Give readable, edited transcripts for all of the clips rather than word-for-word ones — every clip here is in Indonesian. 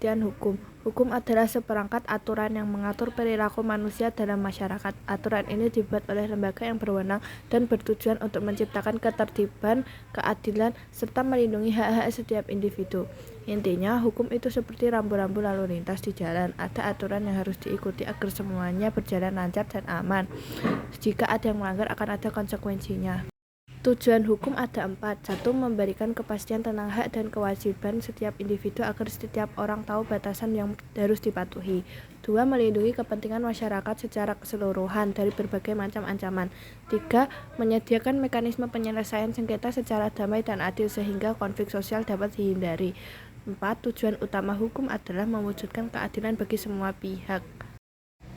kepastian hukum. Hukum adalah seperangkat aturan yang mengatur perilaku manusia dalam masyarakat. Aturan ini dibuat oleh lembaga yang berwenang dan bertujuan untuk menciptakan ketertiban, keadilan, serta melindungi hak-hak setiap individu. Intinya, hukum itu seperti rambu-rambu lalu lintas di jalan. Ada aturan yang harus diikuti agar semuanya berjalan lancar dan aman. Jika ada yang melanggar, akan ada konsekuensinya. Tujuan hukum ada 4. 1. Memberikan kepastian tentang hak dan kewajiban setiap individu agar setiap orang tahu batasan yang harus dipatuhi. 2. Melindungi kepentingan masyarakat secara keseluruhan dari berbagai macam ancaman. 3. Menyediakan mekanisme penyelesaian sengketa secara damai dan adil sehingga konflik sosial dapat dihindari. 4. Tujuan utama hukum adalah mewujudkan keadilan bagi semua pihak.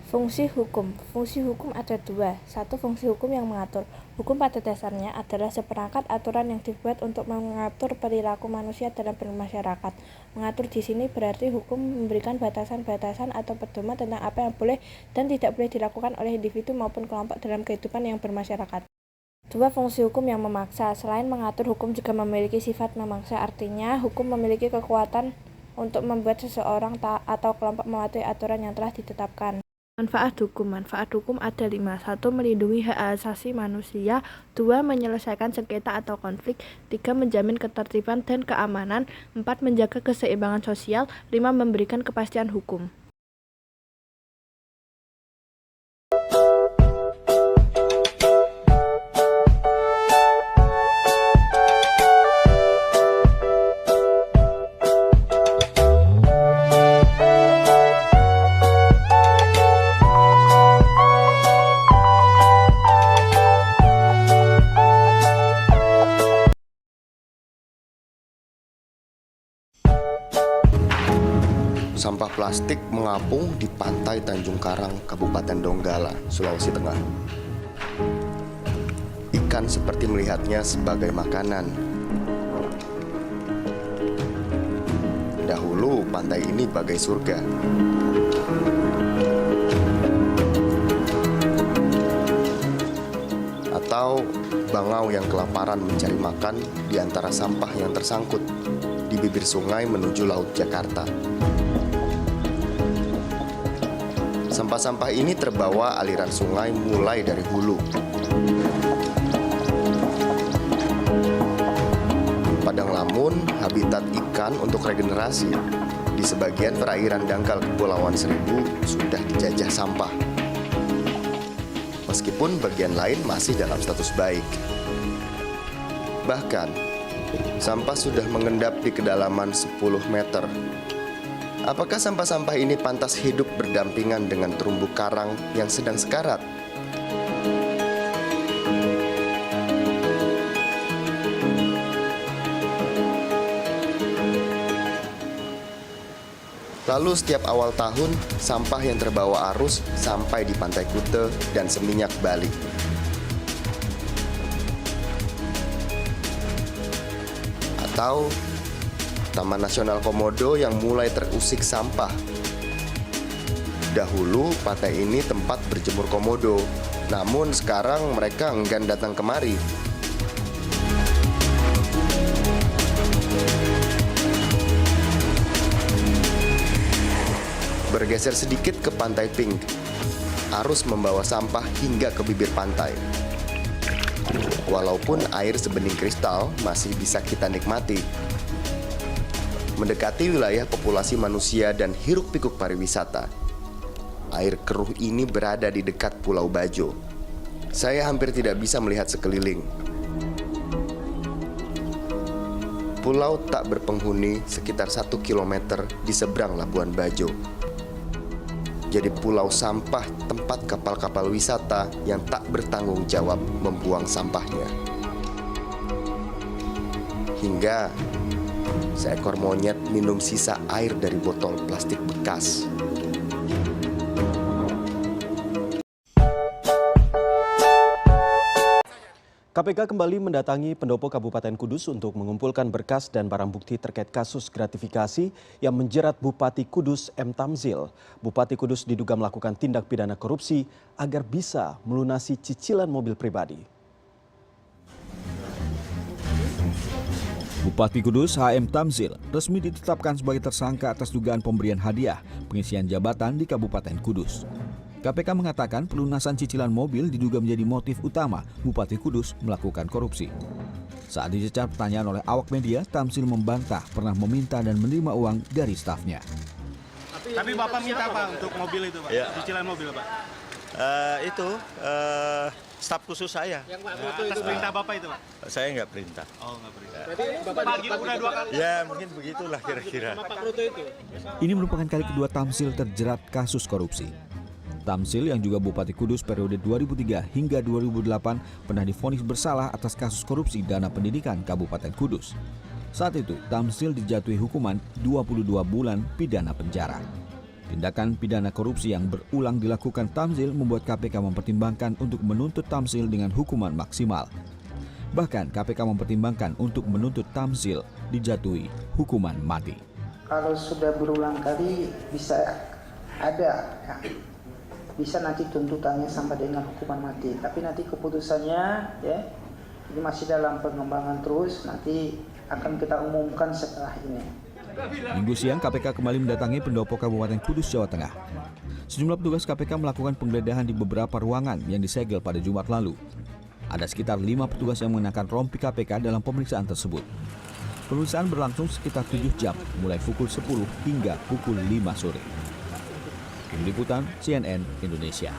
Fungsi hukum. Fungsi hukum ada 2. 1. Fungsi hukum yang mengatur. Hukum pada dasarnya adalah seperangkat aturan yang dibuat untuk mengatur perilaku manusia dalam bermasyarakat. Mengatur di sini berarti hukum memberikan batasan-batasan atau pedoman tentang apa yang boleh dan tidak boleh dilakukan oleh individu maupun kelompok dalam kehidupan yang bermasyarakat. 2. Fungsi hukum yang memaksa. Selain mengatur, hukum juga memiliki sifat memaksa. Artinya, hukum memiliki kekuatan untuk membuat seseorang atau kelompok mematuhi aturan yang telah ditetapkan. Manfaat hukum. Manfaat hukum ada 5. 1. Melindungi hak asasi manusia. 2. Menyelesaikan sengketa atau konflik. 3. Menjamin ketertiban dan keamanan. 4. Menjaga keseimbangan sosial. 5. Memberikan kepastian hukum. Sampah plastik mengapung di pantai Tanjung Karang, Kabupaten Donggala, Sulawesi Tengah. Ikan seperti melihatnya sebagai makanan. Dahulu pantai ini bagai surga. Atau bangau yang kelaparan mencari makan di antara sampah yang tersangkut di bibir sungai menuju Laut Jakarta. Sampah-sampah ini terbawa aliran sungai mulai dari hulu. Padang Lamun, habitat ikan untuk regenerasi. Di sebagian perairan dangkal Kepulauan Seribu sudah dijajah sampah. Meskipun bagian lain masih dalam status baik. Bahkan, sampah sudah mengendap di kedalaman 10 meter. Apakah sampah-sampah ini pantas hidup berdampingan dengan terumbu karang yang sedang sekarat? Lalu setiap awal tahun, sampah yang terbawa arus sampai di Pantai Kute dan Seminyak, Bali. Atau Taman Nasional Komodo yang mulai terusik sampah. Dahulu pantai ini tempat berjemur komodo, namun sekarang mereka enggan datang kemari. Bergeser sedikit ke Pantai Pink, arus membawa sampah hingga ke bibir pantai. Walaupun air sebening kristal masih bisa kita nikmati. Mendekati wilayah populasi manusia dan hiruk-pikuk pariwisata. Air keruh ini berada di dekat Pulau Bajo. Saya hampir tidak bisa melihat sekeliling. Pulau tak berpenghuni sekitar 1 km di seberang Labuan Bajo. Jadi pulau sampah tempat kapal-kapal wisata yang tak bertanggung jawab membuang sampahnya. Hingga seekor monyet minum sisa air dari botol plastik bekas. KPK kembali mendatangi pendopo Kabupaten Kudus untuk mengumpulkan berkas dan barang bukti terkait kasus gratifikasi yang menjerat Bupati Kudus M. Tamzil. Bupati Kudus diduga melakukan tindak pidana korupsi agar bisa melunasi cicilan mobil pribadi. Bupati Kudus HM Tamzil resmi ditetapkan sebagai tersangka atas dugaan pemberian hadiah pengisian jabatan di Kabupaten Kudus. KPK mengatakan pelunasan cicilan mobil diduga menjadi motif utama Bupati Kudus melakukan korupsi. Saat dicecar pertanyaan oleh awak media, Tamzil membantah pernah meminta dan menerima uang dari stafnya. Tapi Bapak minta apa untuk mobil itu, Pak? Ya. Cicilan mobil, Pak? Staf khusus saya. Yang Pak foto itu perintah Bapak itu, Pak? Saya nggak perintah. Oh, nggak perintah. Pagi udah 2 kali. Ya mungkin begitulah kira-kira. Ini merupakan kali kedua Tamzil terjerat kasus korupsi. Tamzil yang juga Bupati Kudus periode 2003 hingga 2008 pernah divonis bersalah atas kasus korupsi dana pendidikan Kabupaten Kudus. Saat itu, Tamzil dijatuhi hukuman 22 bulan pidana penjara. Tindakan pidana korupsi yang berulang dilakukan Tamzil membuat KPK mempertimbangkan untuk menuntut Tamzil dengan hukuman maksimal. Bahkan KPK mempertimbangkan untuk menuntut Tamzil dijatuhi hukuman mati. Kalau sudah berulang kali bisa ada, ya, bisa nanti tuntutannya sampai dengan hukuman mati. Tapi nanti keputusannya, ya, ini masih dalam pengembangan terus. Nanti akan kita umumkan setelah ini. Minggu siang, KPK kembali mendatangi pendopo Kabupaten Kudus, Jawa Tengah. Sejumlah petugas KPK melakukan penggeledahan di beberapa ruangan yang disegel pada Jumat lalu. Ada sekitar 5 petugas yang mengenakan rompi KPK dalam pemeriksaan tersebut. Pemeriksaan berlangsung sekitar 7 jam, mulai pukul 10 hingga pukul 5 sore. Tim Liputan CNN Indonesia.